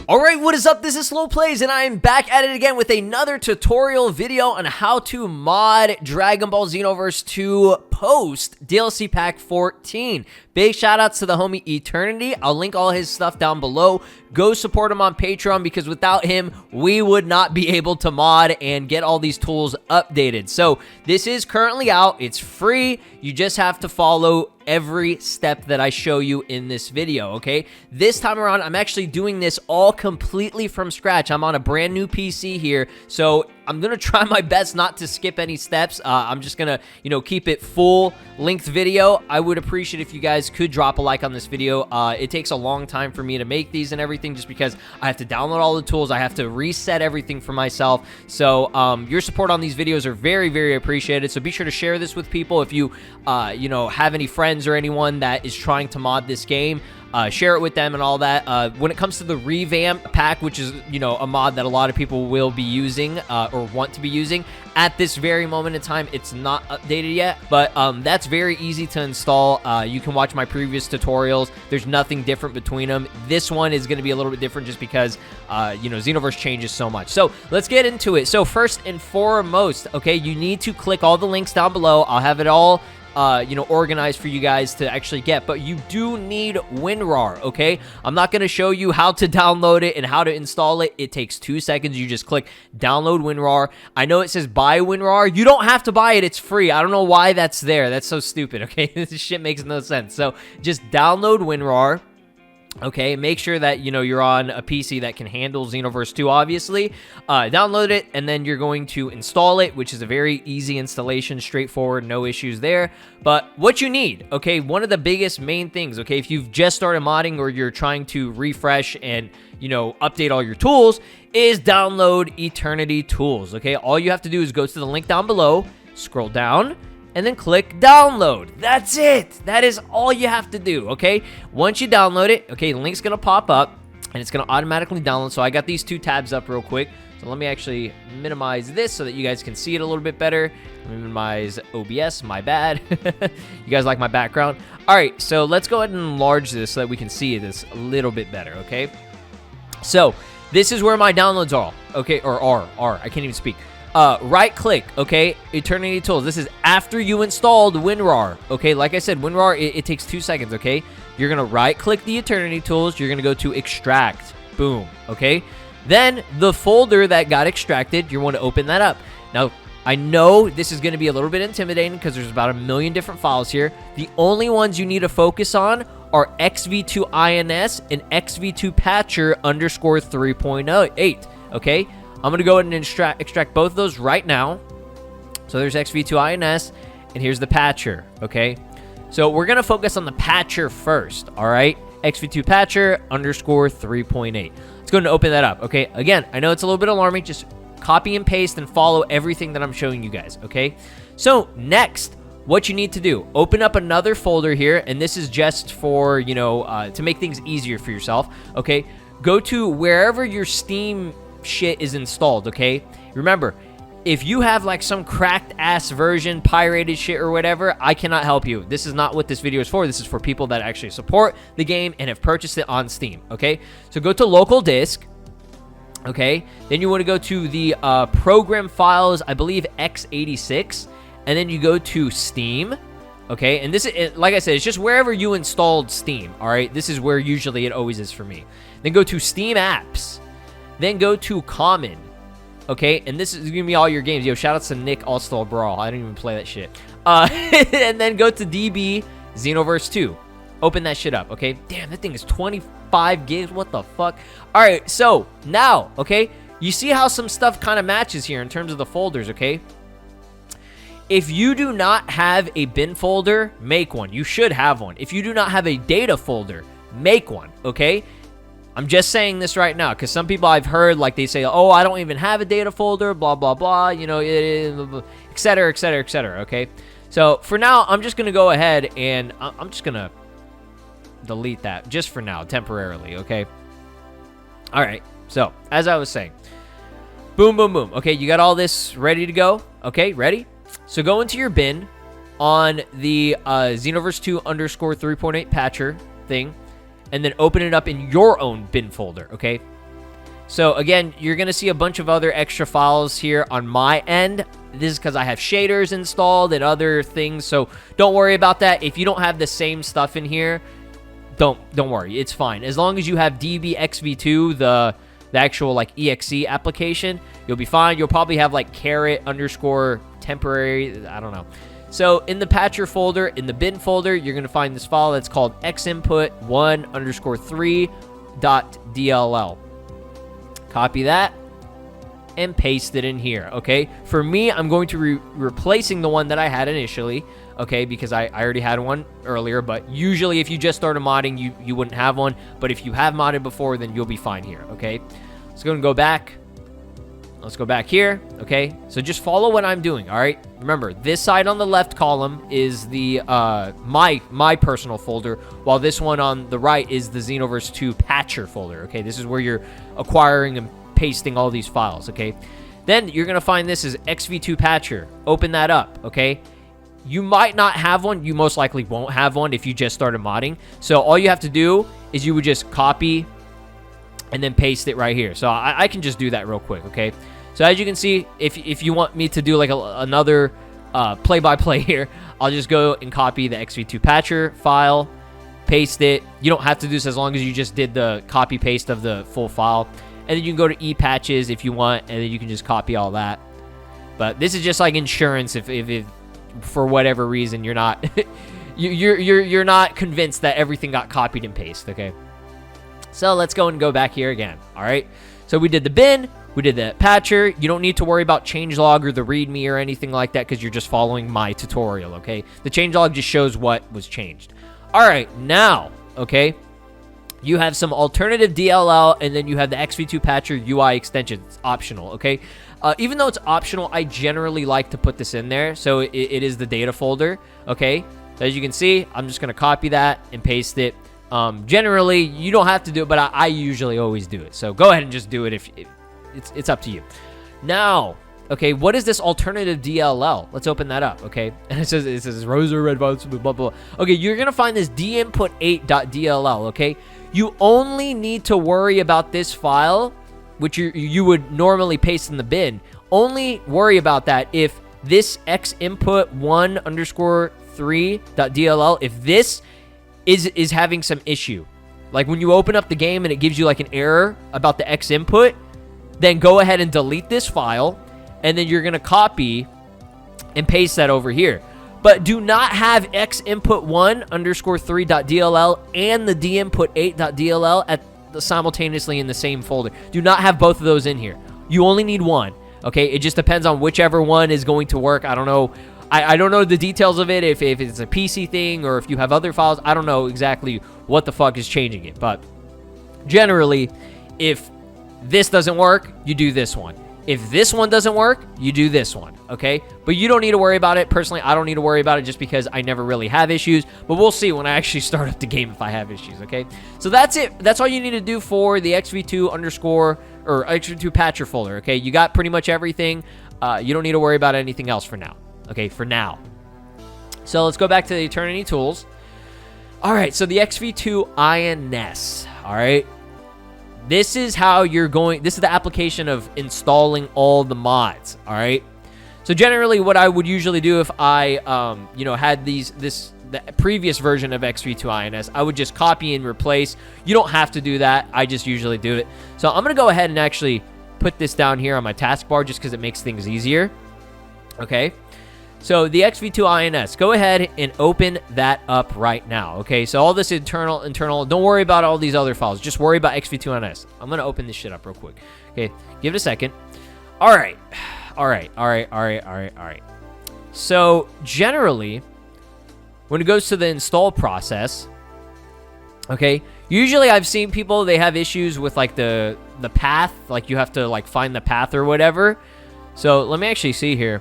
Alright, what is up? This is Slow Plays, and I am back at it again with another tutorial video on how to mod Dragon Ball Xenoverse 2 post DLC Pack 14. Big shoutouts to the homie Eternity. I'll link all his stuff down below. Go support him on Patreon, because without him, we would not be able to mod and get all these tools updated. So, this is currently out. It's free. You just have to follow every step that I show you in this video, okay? This time around, I'm actually doing this all completely from scratch. I'm on a brand new PC here, so I'm gonna try my best not to skip any steps. I'm just gonna, keep it full-length video. I would appreciate if you guys could drop a like on this video. It takes a long time for me to make these and everything, just because I have to download all the tools. I have to reset everything for myself. So, your support on these videos are very, very appreciated. So be sure to share this with people. If you, have any friends or anyone that is trying to mod this game, share it with them and all that. When it comes to the revamp pack, which is, a mod that a lot of people will be using or want to be using at this very moment in time, it's not updated yet, but that's very easy to install. You can watch my previous tutorials. There's nothing different between them. This one is going to be a little bit different just because, Xenoverse changes so much. So let's get into it. So first and foremost, okay, you need to click all the links down below. I'll have it all organized for you guys to actually get, but you do need WinRAR, okay? I'm not going to show you how to download it and how to install it. It takes 2 seconds. You just click download WinRAR. I know it says buy WinRAR. You don't have to buy it. It's free. I don't know why that's there. That's so stupid, okay? This shit makes no sense. So just download WinRAR. Okay, make sure that, you're on a PC that can handle Xenoverse 2, obviously. Download it, and then you're going to install it, which is a very easy installation, straightforward, no issues there. But what you need, okay, one of the biggest main things, okay, if you've just started modding or you're trying to refresh and, update all your tools, is download Eternity Tools, okay? All you have to do is go to the link down below, scroll down, and then click download. That's it. That is all you have to do, okay? Once you download it, okay, the link's gonna pop up and it's gonna automatically download. So I got these two tabs up real quick. So let me actually minimize this so that you guys can see it a little bit better. Let me minimize OBS, my bad. You guys like my background? All right, so let's go ahead and enlarge this so that we can see this a little bit better, okay? So this is where my downloads are, okay, or are. I can't even speak. Right click, okay, Eternity Tools. This is after you installed WinRAR, okay? Like I said, WinRAR, it takes 2 seconds, okay? You're gonna right click the Eternity Tools. You're gonna go to extract, boom, okay? Then the folder that got extracted, you want to open that up. Now, I know this is gonna be a little bit intimidating because there's about 1 million different files here. The only ones you need to focus on are xv2ins and xv2patcher underscore 3.8, okay? I'm going to go ahead and extract both of those right now. So there's xv2ins, and here's the patcher, okay? So we're going to focus on the patcher first, all right? xv2patcher underscore 3.8. Let's go ahead and open that up, okay? Again, I know it's a little bit alarming. Just copy and paste and follow everything that I'm showing you guys, okay? So next, what you need to do, open up another folder here, and this is just for, to make things easier for yourself, okay? Go to wherever your Steam shit is installed, okay? Remember, if you have like some cracked ass version, pirated shit or whatever, I cannot help you. This is not what this video is for. This is for people that actually support the game and have purchased it on Steam, okay? So go to local disk, okay? Then you want to go to the program files, I believe x86, and then you go to Steam, okay? And this is, like I said, it's just wherever you installed Steam, all right? This is where usually it always is for me. Then go to Steam Apps. Then go to Common, okay? And this is going to be all your games. Yo, shout out to Nick All-Star Brawl. I didn't even play that shit. And then go to DB Xenoverse 2. Open that shit up, okay? Damn, that thing is 25 gigs. What the fuck? All right, so now, okay? You see how some stuff kind of matches here in terms of the folders, okay? If you do not have a bin folder, make one. You should have one. If you do not have a data folder, make one, okay? I'm just saying this right now because some people I've heard, like, they say, oh, I don't even have a data folder, blah, blah, blah, et cetera, et cetera, et cetera, okay? So for now, I'm just going to go ahead and I'm just going to delete that just for now, temporarily, okay? All right, so as I was saying, boom, boom, boom. Okay, you got all this ready to go? Okay, ready? So go into your bin, on the Xenoverse 2 underscore 3.8 patcher thing, and then open it up in your own bin folder, okay? So again, you're going to see a bunch of other extra files here on my end. This is because I have shaders installed and other things, so don't worry about that. If you don't have the same stuff in here, don't worry. It's fine. As long as you have dbxv2, the actual like exe application, you'll be fine. You'll probably have like caret underscore temporary, I don't know. So in the patcher folder, in the bin folder, you're going to find this file that's called xinput1 underscore 3.dll. Copy that and paste it in here, okay? For me, I'm going to be replacing the one that I had initially, okay, because I already had one earlier, but usually if you just started modding, you wouldn't have one, but if you have modded before, then you'll be fine here, okay? So going to go back. Let's go back here, okay? So just follow what I'm doing, all right? Remember, this side on the left column is the my personal folder, while this one on the right is the Xenoverse 2 patcher folder, okay? This is where you're acquiring and pasting all these files, okay? Then you're going to find this is XV2 patcher. Open that up, okay? You might not have one. You most likely won't have one if you just started modding. So all you have to do is you would just copy and then paste it right here. So I can just do that real quick, okay? So as you can see, if you want me to do like another play-by-play here, I'll just go and copy the XV2 patcher file, paste it. You don't have to do this as long as you just did the copy-paste of the full file. And then you can go to ePatches if you want, and then you can just copy all that. But this is just like insurance if for whatever reason you're not you're not convinced that everything got copied and pasted, okay? So let's go and go back here again, all right? So we did the bin, we did the patcher. You don't need to worry about changelog or the readme or anything like that because you're just following my tutorial, okay? The changelog just shows what was changed. All right, now, okay, you have some alternative DLL, and then you have the XV2 patcher UI extension. It's optional, okay? Even though it's optional, I generally like to put this in there, so it is the data folder, okay? So as you can see, I'm just going to copy that and paste it. Generally, you don't have to do it, but I usually always do it. So go ahead and just do it if it's up to you. Now, okay, what is this alternative DLL? Let's open that up, okay? And it says Rosa Red Votes, blah, blah. Okay, you're going to find this dinput8.dll, okay? You only need to worry about this file, which you would normally paste in the bin. Only worry about that if this xinput1 underscore 3.dll, if this is having some issue. Like when you open up the game and it gives you like an error about the X input, then go ahead and delete this file, and then you're going to copy and paste that over here. But do not have xinput1 underscore 3.dll and the dinput8.dll simultaneously in the same folder. Do not have both of those in here. You only need one, okay? It just depends on whichever one is going to work. I don't know. I don't know the details of it, if it's a PC thing or if you have other files. I don't know exactly what the fuck is changing it. But generally, if this doesn't work, you do this one. If this one doesn't work, you do this one, okay? But you don't need to worry about it. Personally, I don't need to worry about it just because I never really have issues. But we'll see when I actually start up the game if I have issues, okay? So that's it. That's all you need to do for the XV2 underscore or XV2 patcher folder, okay? You got pretty much everything. You don't need to worry about anything else for now. Okay, for now. So let's go back to the Eternity tools. All right, so the XV2 INS. All right, this is how you're going. This is the application of installing all the mods. All right. So generally, what I would usually do if I, had the previous version of XV2 INS, I would just copy and replace. You don't have to do that. I just usually do it. So I'm gonna go ahead and actually put this down here on my taskbar just because it makes things easier. Okay. So the XV2 INS, go ahead and open that up right now, okay? So all this internal, don't worry about all these other files. Just worry about XV2 INS. I'm going to open this shit up real quick. Okay, give it a second. All right. So generally, when it goes to the install process, okay, usually I've seen people, they have issues with like the path, like you have to like find the path or whatever. So let me actually see here.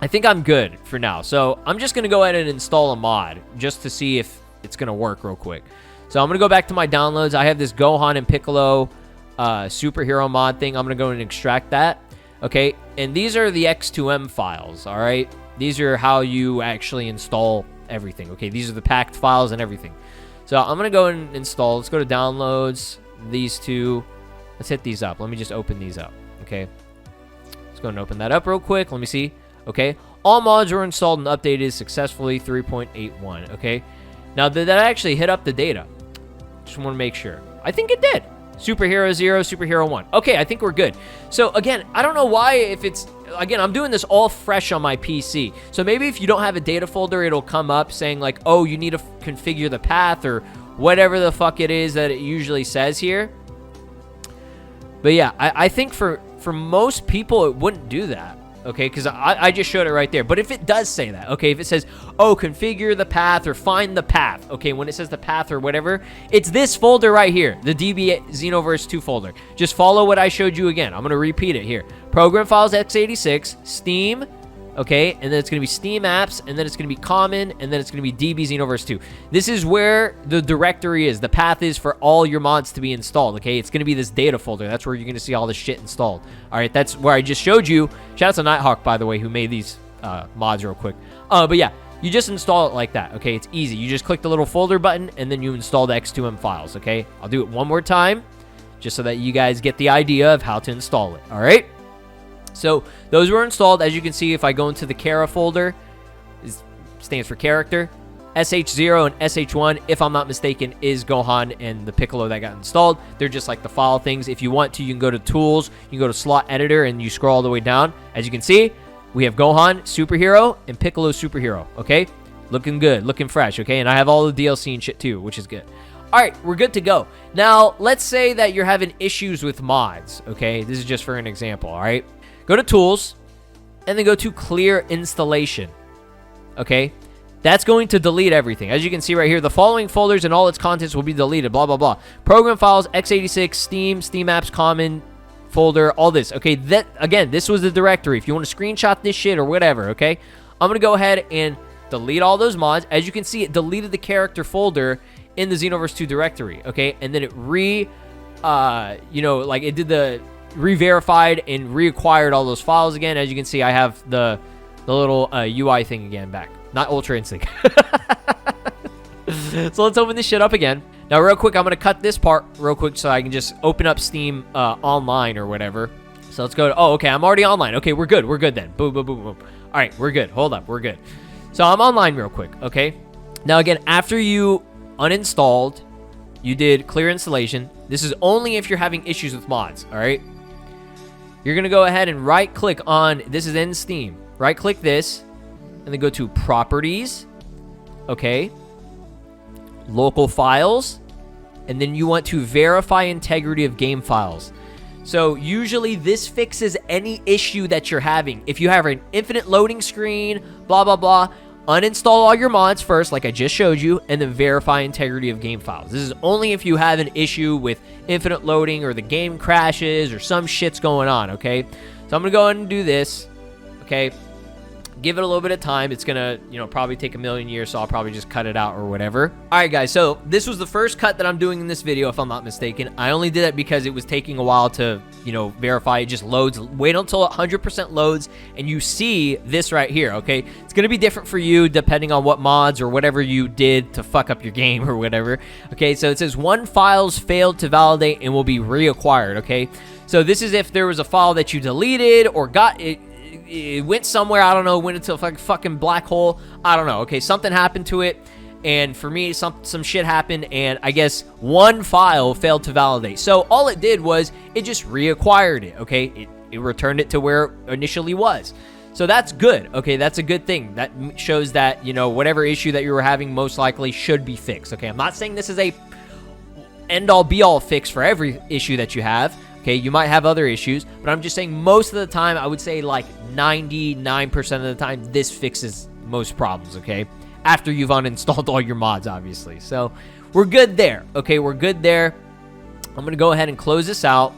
I think I'm good for now. So I'm just going to go ahead and install a mod just to see if it's going to work real quick. So I'm going to go back to my downloads. I have this Gohan and Piccolo superhero mod thing. I'm going to go and extract that. Okay. And these are the X2M files. All right. These are how you actually install everything, okay? These are the packed files and everything. So I'm going to go and install. Let's go to downloads, these two. Let's hit these up. Let me just open these up, okay? Let's go and open that up real quick. Let me see. Okay. All mods were installed and updated successfully 3.81, okay? Now, did that actually hit up the data? Just want to make sure. I think it did. Superhero 0, Superhero 1. Okay, I think we're good. So, again, I don't know why if it's... Again, I'm doing this all fresh on my PC. So maybe if you don't have a data folder, it'll come up saying like, oh, you need to configure the path or whatever the fuck it is that it usually says here. But yeah, I think for most people, it wouldn't do that. Okay, because I just showed it right there. But if it does say that, okay, if it says, oh, configure the path or find the path, okay, when it says the path or whatever, it's this folder right here, the DB Xenoverse 2 folder. Just follow what I showed you again. I'm going to repeat it here. Program files x86, Steam, okay, and then it's going to be Steam apps, and then it's going to be common, and then it's going to be DB Xenoverse 2. This is where the directory is. The path is for all your mods to be installed, okay? It's going to be this data folder. That's where you're going to see all this shit installed. All right, that's where I just showed you. Shout out to Nighthawk, by the way, who made these mods real quick. But yeah, you just install it like that, okay? It's easy. You just click the little folder button, and then you install the X2M files, okay? I'll do it one more time, just so that you guys get the idea of how to install it, all right? So those were installed. As you can see, if I go into the Kara folder, it stands for character. SH0 and SH1, if I'm not mistaken, is Gohan and the Piccolo that got installed. They're just like the file things. If you want to, you can go to Tools, you can go to Slot Editor, and you scroll all the way down. As you can see, we have Gohan Superhero and Piccolo Superhero, okay? Looking good, looking fresh, okay? And I have all the DLC and shit too, which is good. All right, we're good to go. Now, let's say that you're having issues with mods, okay? This is just for an example, all right? Go to Tools, and then go to Clear Installation, okay? That's going to delete everything. As you can see right here, the following folders and all its contents will be deleted, blah, blah, blah. Program files, x86, Steam, Steam apps, common, folder, all this, okay? That, again, this was the directory. If you want to screenshot this shit or whatever, okay? I'm going to go ahead and delete all those mods. As you can see, it deleted the character folder in the Xenoverse 2 directory, okay? And then it it did the re-verified and reacquired all those files again. As you can see, I have the little UI thing again back. Not Ultra Instinct. So let's open this shit up again. Now, real quick, I'm going to cut this part real quick so I can just open up Steam online or whatever. So let's go to... Oh, okay, I'm already online. Okay, we're good. We're good then. Boom, boom, boom, boom. All right, we're good. Hold up. We're good. So I'm online real quick, okay? Now, again, after you uninstalled, you did clear installation. This is only if you're having issues with mods, all right? You're going to go ahead and right-click on... This is in Steam. Right-click this, and then go to Properties, okay? Local Files, and then you want to verify integrity of game files. So usually this fixes any issue that you're having. If you have an infinite loading screen, blah, blah, blah, uninstall all your mods first, like I just showed you, and then verify integrity of game files. This is only if you have an issue with infinite loading or the game crashes or some shit's going on, okay? So I'm going to go ahead and do this, okay? Give it a little bit of time. It's going to, probably take a million years, so I'll probably just cut it out or whatever. All right, guys, so this was the first cut that I'm doing in this video, if I'm not mistaken. I only did it because it was taking a while to, verify. It just loads. Wait until 100% loads, and you see this right here, okay? It's going to be different for you depending on what mods or whatever you did to fuck up your game or whatever. Okay, so it says one file's failed to validate and will be reacquired, okay? So this is if there was a file that you deleted or got it. It went somewhere, I don't know, went into a fucking black hole, I don't know, okay, something happened to it, and for me, some shit happened, and I guess one file failed to validate. So all it did was, it just reacquired it, okay, it returned it to where it initially was. So that's good, okay, that's a good thing. That shows that, whatever issue that you were having most likely should be fixed, okay? I'm not saying this is a end-all, be-all fix for every issue that you have. Okay, you might have other issues, but I'm just saying most of the time, I would say like 99% of the time, this fixes most problems, okay? After you've uninstalled all your mods, obviously. So, we're good there, okay? We're good there. I'm going to go ahead and close this out,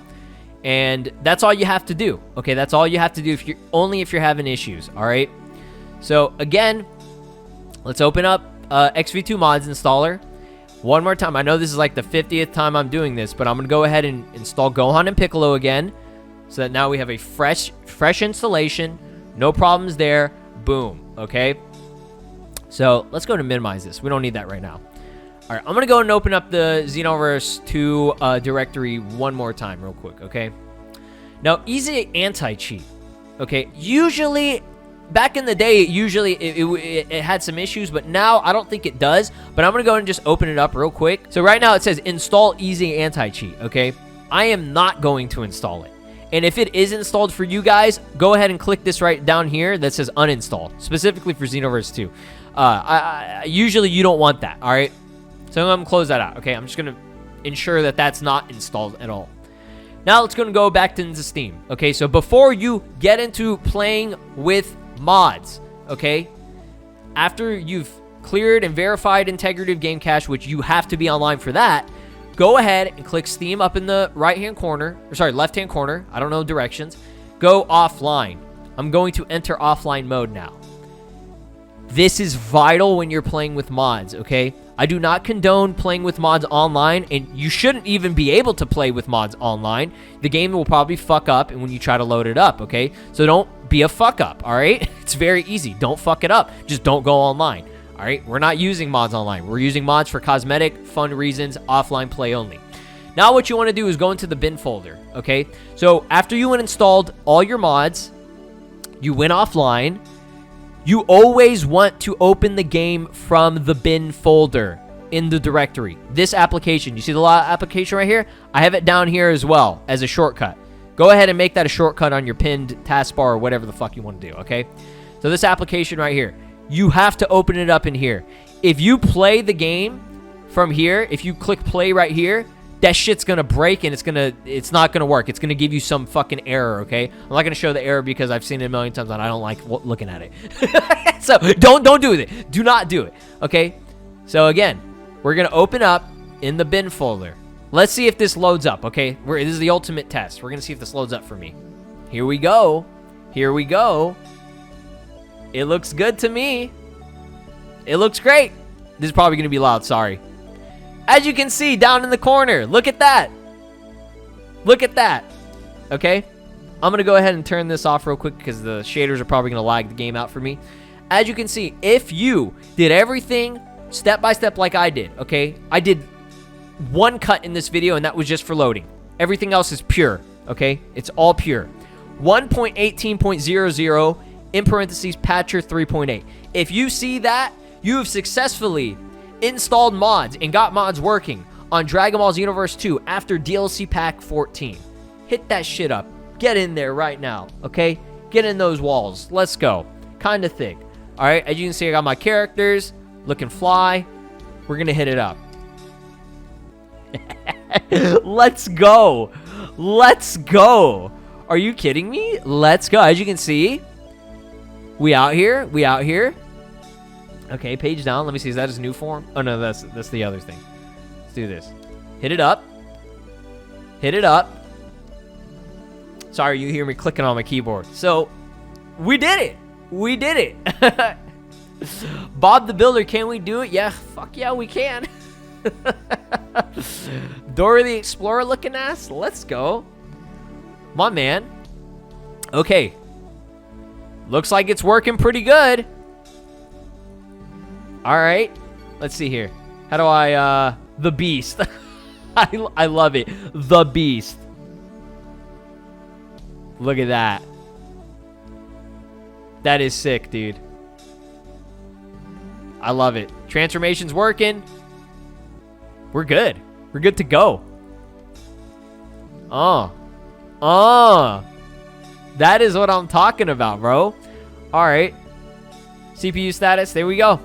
and that's all you have to do, okay? That's all you have to do if you're having issues, all right? So, again, let's open up XV2 Mods Installer. One more time. I know this is like the 50th time I'm doing this, but I'm going to go ahead and install Gohan and Piccolo again so that now we have a fresh installation. No problems there. Boom. Okay. So let's go to minimize this. We don't need that right now. All right, I'm going to go and open up the Xenoverse 2 directory one more time real quick, okay? Now, easy anti-cheat, okay? Usually, back in the day, it had some issues, but now I don't think it does. But I'm going to go and just open it up real quick. So right now it says install easy anti-cheat, okay? I am not going to install it. And if it is installed for you guys, go ahead and click this right down here that says uninstall, specifically for Xenoverse 2. Usually you don't want that, all right? So I'm going to close that out, okay? I'm just going to ensure that that's not installed at all. Now let's go back into Steam, okay? So before you get into playing with mods, okay? After you've cleared and verified integrity of game cache, which you have to be online for that, go ahead and click Steam up in the right-hand corner, or sorry, left-hand corner. I don't know directions. Go offline. I'm going to enter offline mode now. This is vital when you're playing with mods, okay? I do not condone playing with mods online, and you shouldn't even be able to play with mods online. The game will probably fuck up and when you try to load it up, okay? So don't be a fuck up, all right? It's very easy. Don't fuck it up. Just don't go online, all right? We're not using mods online. We're using mods for cosmetic, fun reasons, offline play only. Now what you want to do is go into the bin folder, okay? So after you installed all your mods, you went offline. You always want to open the game from the bin folder in the directory. This application, you see the application right here? I have it down here as well as a shortcut. Go ahead and make that a shortcut on your pinned taskbar or whatever the fuck you want to do, okay? So this application right here, you have to open it up in here. If you play the game from here, if you click play right here, that shit's gonna break and it's not gonna work. It's gonna give you some fucking error, okay? I'm not gonna show the error because I've seen it a million times and I don't like looking at it. So don't do it. Do not do it, okay? So again, we're gonna open up in the bin folder. Let's see if this loads up, okay? This is the ultimate test. We're gonna see if this loads up for me. Here we go. Here we go. It looks good to me. It looks great. This is probably gonna be loud, sorry. As you can see down in the corner, look at that. Look at that. Okay? I'm going to go ahead and turn this off real quick because the shaders are probably going to lag the game out for me. As you can see, if you did everything step by step like I did, okay? I did one cut in this video and that was just for loading. Everything else is pure, okay? It's all pure. 1.18.00 in parentheses patcher 3.8. If you see that, you have successfully installed mods and got mods working on Dragon Ball Xenoverse 2 after DLC Pack 14. Hit that shit up. Get in there right now, okay? Get in those walls. Let's go. Kind of thick. All right, as you can see, I got my characters looking fly. We're going to hit it up. Let's go. Let's go. Are you kidding me? Let's go. As you can see, we out here. We out here. Okay, page down. Let me see. Is that his new form? Oh, no, that's the other thing. Let's do this. Hit it up. Hit it up. Sorry, you hear me clicking on my keyboard. So, we did it. We did it. Bob the Builder, can we do it? Yeah, fuck yeah, we can. Dora the Explorer looking ass. Let's go. My man. Okay. Looks like it's working pretty good. All right, let's see here. How do I, the Beast. I love it. The Beast. Look at that. That is sick, dude. I love it. Transformation's working. We're good. We're good to go. That is what I'm talking about, bro. All right. CPU status. There we go.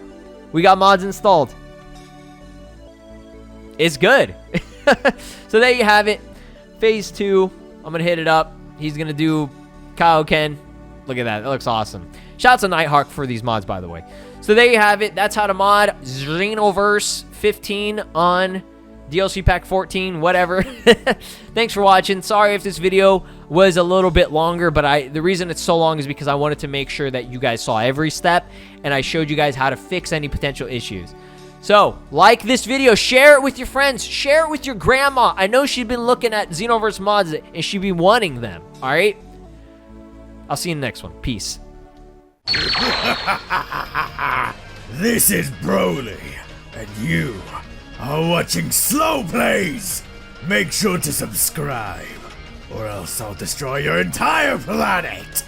We got mods installed. It's good. So there you have it. Phase 2. I'm going to hit it up. He's going to do Kaioken. Look at that. That looks awesome. Shouts to Nighthawk for these mods, by the way. So there you have it. That's how to mod Xenoverse 15 on DLC Pack 14, whatever. Thanks for watching. Sorry if this video was a little bit longer, but the reason it's so long is because I wanted to make sure that you guys saw every step and I showed you guys how to fix any potential issues. So, like this video, share it with your friends, share it with your grandma. I know she's been looking at Xenoverse mods and she'd be wanting them, all right? I'll see you in the next one. Peace. This is Broly, and you are watching Slow Plays. Make sure to subscribe, or else I'll destroy your entire planet.